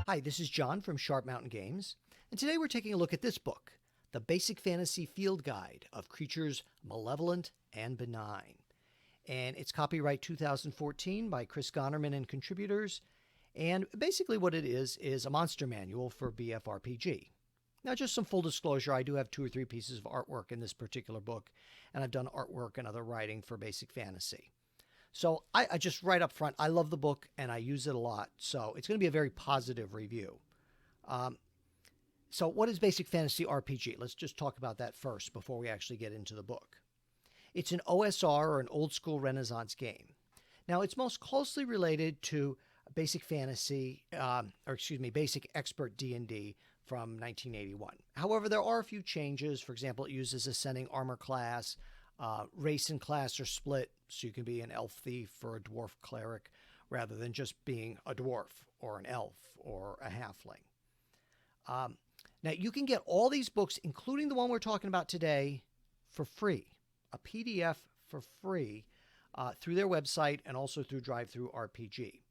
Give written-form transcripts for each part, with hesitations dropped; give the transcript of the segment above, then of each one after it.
Hi, this is John from Sharp Mountain Games, and today we're taking a look at this book, The Basic Fantasy Field Guide of Creatures Malevolent and Benign. And it's copyright 2014 by Chris Gonerman and contributors, and basically what it is a monster manual for BFRPG. Now, just some full disclosure, I do have 2 or 3 pieces of artwork in this particular book, and I've done artwork and other writing for Basic Fantasy. So I just right up front, I love the book and I use it a lot. So it's going to be a very positive review. So what is Basic Fantasy RPG? Let's just talk about that first before we actually get into the book. It's an OSR, or an old school Renaissance game. Now, it's most closely related to Basic Fantasy, Basic Expert D&D from 1981. However, there are a few changes. For example, it uses ascending armor class. Race and class are split, so you can be an elf thief or a dwarf cleric rather than just being a dwarf or an elf or a halfling. Now, you can get all these books, including the one we're talking about today, for free, a PDF for free through their website and also through DriveThruRPG.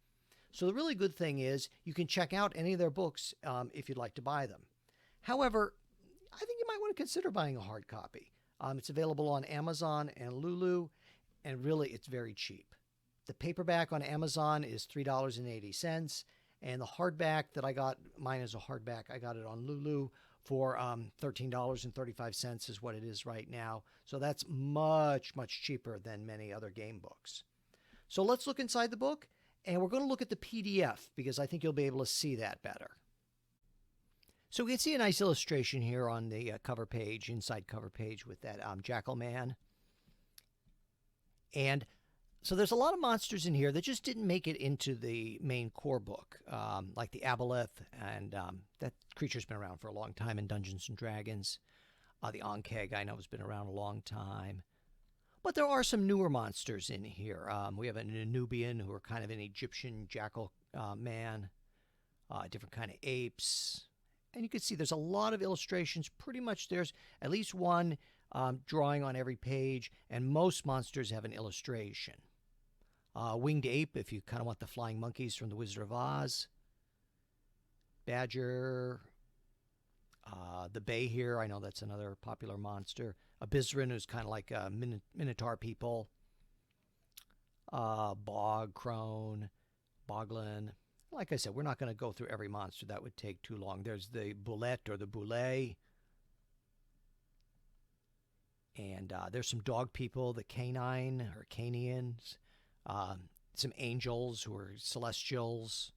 So the really good thing is you can check out any of their books if you'd like to buy them. However, I think you might want to consider buying a hard copy. It's available on Amazon and Lulu, and really it's very cheap. The paperback on Amazon is $3.80, and the hardback that I got, mine is a hardback, I got it on Lulu for $13.35 is what it is right now. So that's much, much cheaper than many other game books. So let's look inside the book, and we're going to look at the PDF because I think you'll be able to see that better. So we can see a nice illustration here on the cover page, inside cover page with that jackal man. And so there's a lot of monsters in here that just didn't make it into the main core book, like the aboleth, and that creature's been around for a long time in Dungeons & Dragons. The Onkeg, I know, has been around a long time. But there are some newer monsters in here. We have an Nubian, who are kind of an Egyptian jackal man, different kind of apes. And you can see there's a lot of illustrations. Pretty much there's at least one drawing on every page, and most monsters have an illustration. Winged ape, if you kind of want the flying monkeys from The Wizard of Oz. Badger. The bay here, I know that's another popular monster. Abysrin, who's kind of like Minotaur people. Bog, crone, boglin. Like I said, we're not going to go through every monster. That would take too long. There's the boulette or the boulet. And there's some dog people, the canine or canians. Some angels who are celestials.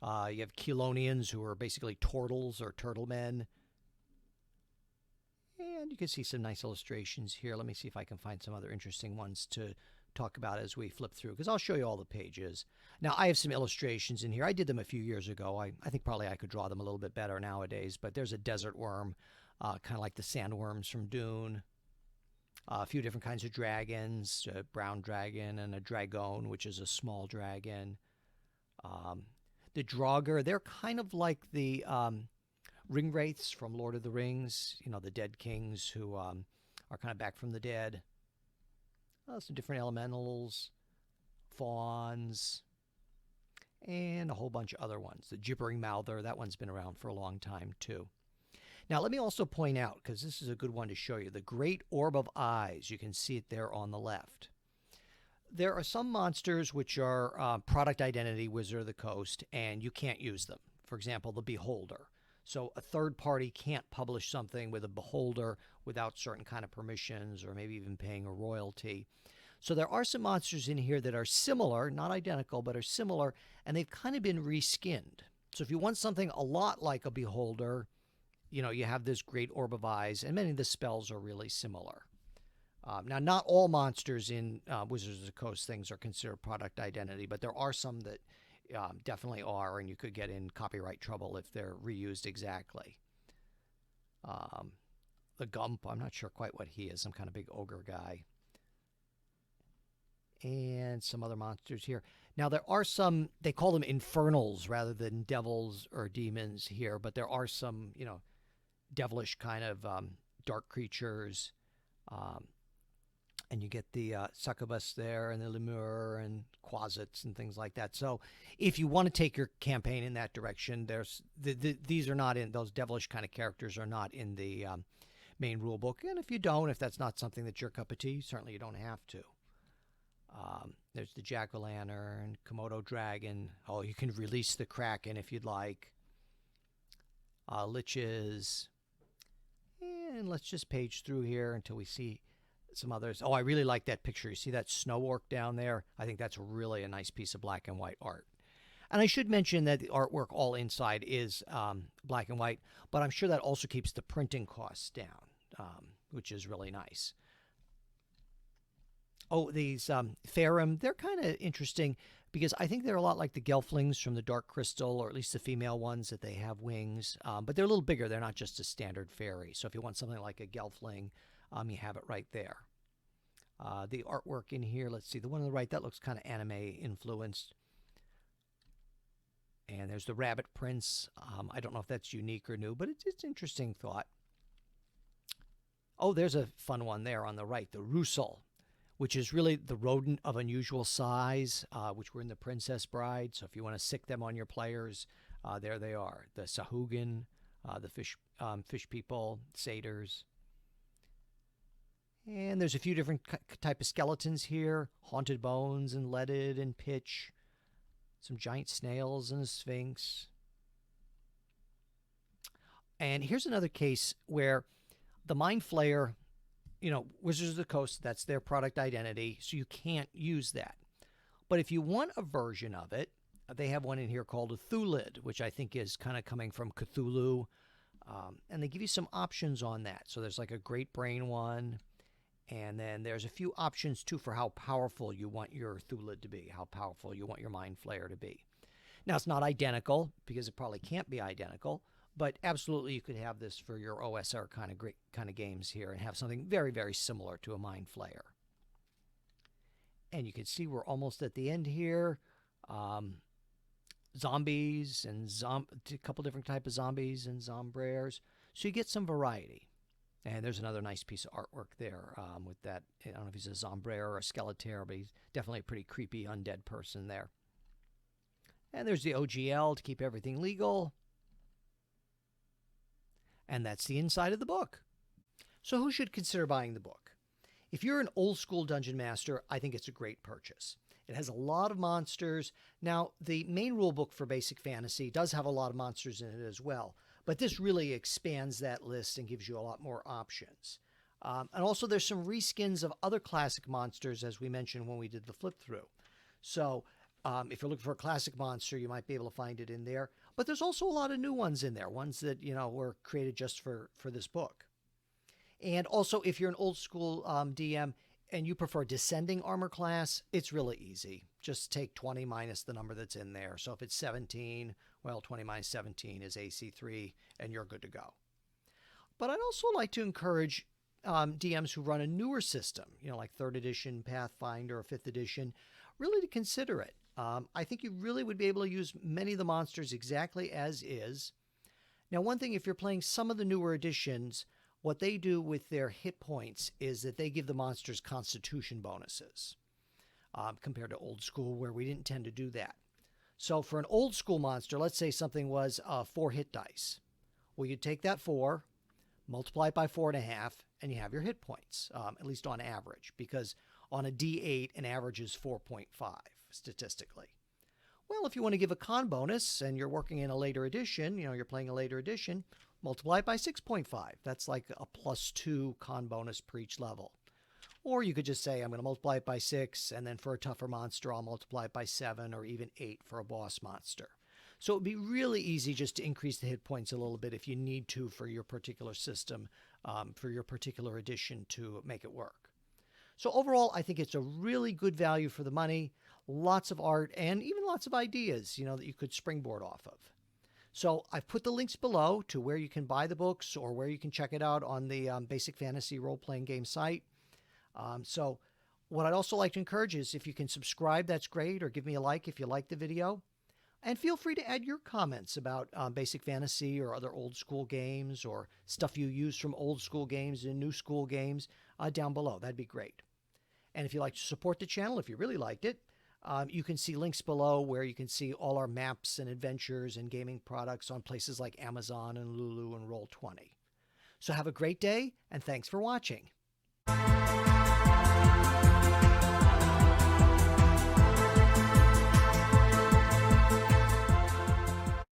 You have Chelonians, who are basically turtles or turtle men. And you can see some nice illustrations here. Let me see if I can find some other interesting ones to talk about as we flip through, because I'll show you all the pages. Now, I have some illustrations in here. I did them a few years ago. I think probably I could draw them a little bit better nowadays, but there's a desert worm, kind of like the sandworms from Dune. A few different kinds of dragons, a brown dragon and a dragon, which is a small dragon. The Draugr, they're kind of like the ring wraiths from Lord of the Rings, you know, the dead kings who are kind of back from the dead. Some different elementals, fawns, and a whole bunch of other ones. The gibbering mouther, that one's been around for a long time too. Now, let me also point out, because this is a good one to show you, the Great Orb of Eyes. You can see it there on the left. There are some monsters which are product identity, Wizard of the Coast, and you can't use them. For example, the Beholder. So a third party can't publish something with a Beholder without certain kind of permissions or maybe even paying a royalty. So there are some monsters in here that are similar, not identical, but are similar, and they've kind of been reskinned. So if you want something a lot like a Beholder, you know, you have this Great Orb of Eyes, and many of the spells are really similar. Now, not all monsters in Wizards of the Coast things are considered product identity, but there are some that definitely are, and you could get in copyright trouble if they're reused exactly. The Gump, I'm not sure quite what he is, some kind of big ogre guy. And some other monsters here. Now, there are some, they call them infernals rather than devils or demons here, but there are some, you know, devilish kind of dark creatures. And you get the succubus there and the lemur and quasits and things like that. So if you want to take your campaign in that direction, there's these are not in, those devilish kind of characters are not in the main rule book. And if you don't, if that's not something that's your cup of tea, certainly you don't have to. There's the jack-o'-lantern, Komodo dragon. Oh, you can release the kraken if you'd like. Liches. And let's just page through here until we see some others. Oh, I really like that picture. You see that snow orc down there? I think that's really a nice piece of black and white art. And I should mention that the artwork all inside is black and white, but I'm sure that also keeps the printing costs down, which is really nice. Oh, these Phaeriss, they're kind of interesting because I think they're a lot like the Gelflings from the Dark Crystal, or at least the female ones, that they have wings. But they're a little bigger. They're not just a standard fairy. So if you want something like a Gelfling, you have it right there. The artwork in here, let's see, the one on the right, that looks kind of anime influenced. And there's the Rabbit Prince. I don't know if that's unique or new, but it's an interesting thought. Oh, there's a fun one there on the right, the Russell, which is really the rodent of unusual size, which were in the Princess Bride. So if you want to sick them on your players, there they are. The Sahuagin, the fish people, satyrs. And there's a few different type of skeletons here. Haunted bones and leaded and pitch. Some giant snails and a sphinx. And here's another case where the Mind Flayer, you know, Wizards of the Coast, that's their product identity, so you can't use that. But if you want a version of it, they have one in here called a Thulid, which I think is kind of coming from Cthulhu. And they give you some options on that. So there's like a Great Brain one. And then there's a few options, too, for how powerful you want your Thulid to be, how powerful you want your Mind Flayer to be. Now, it's not identical, because it probably can't be identical, but absolutely you could have this for your OSR kind of games here and have something very, very similar to a Mind Flayer. And you can see we're almost at the end here. Zombies and a couple different types of zombies and zombraires. So you get some variety. And there's another nice piece of artwork there with that. I don't know if he's a zombraire or a skeletor, but he's definitely a pretty creepy undead person there. And there's the OGL to keep everything legal. And that's the inside of the book. So who should consider buying the book? If you're an old school dungeon master, I think it's a great purchase. It has a lot of monsters. Now, the main rule book for Basic Fantasy does have a lot of monsters in it as well. But this really expands that list and gives you a lot more options. And also there's some reskins of other classic monsters, as we mentioned when we did the flip through. So if you're looking for a classic monster, you might be able to find it in there. But there's also a lot of new ones in there, ones that, you know, were created just for this book. And also, if you're an old school DM and you prefer descending armor class, it's really easy. Just take 20 minus the number that's in there. So if it's 17, well, 20 minus 17 is AC3, and you're good to go. But I'd also like to encourage DMs who run a newer system, you know, like 3rd edition Pathfinder or 5th edition, really to consider it. I think you really would be able to use many of the monsters exactly as is. Now, one thing, if you're playing some of the newer editions, what they do with their hit points is that they give the monsters constitution bonuses compared to old school, where we didn't tend to do that. So for an old school monster, let's say something was 4 hit dice. Well, you take that 4, multiply it by 4.5, and you have your hit points, at least on average, because on a D8, an average is 4.5 statistically. Well, if you want to give a con bonus and you're working in a later edition, you know, you're playing a later edition, multiply it by 6.5. That's like a +2 con bonus per each level. Or you could just say, I'm going to multiply it by 6, and then for a tougher monster, I'll multiply it by 7 or even 8 for a boss monster. So it would be really easy just to increase the hit points a little bit if you need to for your particular system, for your particular edition to make it work. So overall, I think it's a really good value for the money, lots of art, and even lots of ideas, you know, that you could springboard off of. So I've put the links below to where you can buy the books or where you can check it out on the Basic Fantasy role-playing game site. So what I'd also like to encourage is if you can subscribe, that's great, or give me a like if you like the video. And feel free to add your comments about Basic Fantasy or other old school games or stuff you use from old school games and new school games down below. That'd be great. And if you'd like to support the channel, if you really liked it, you can see links below where you can see all our maps and adventures and gaming products on places like Amazon and Lulu and Roll20. So have a great day, and thanks for watching.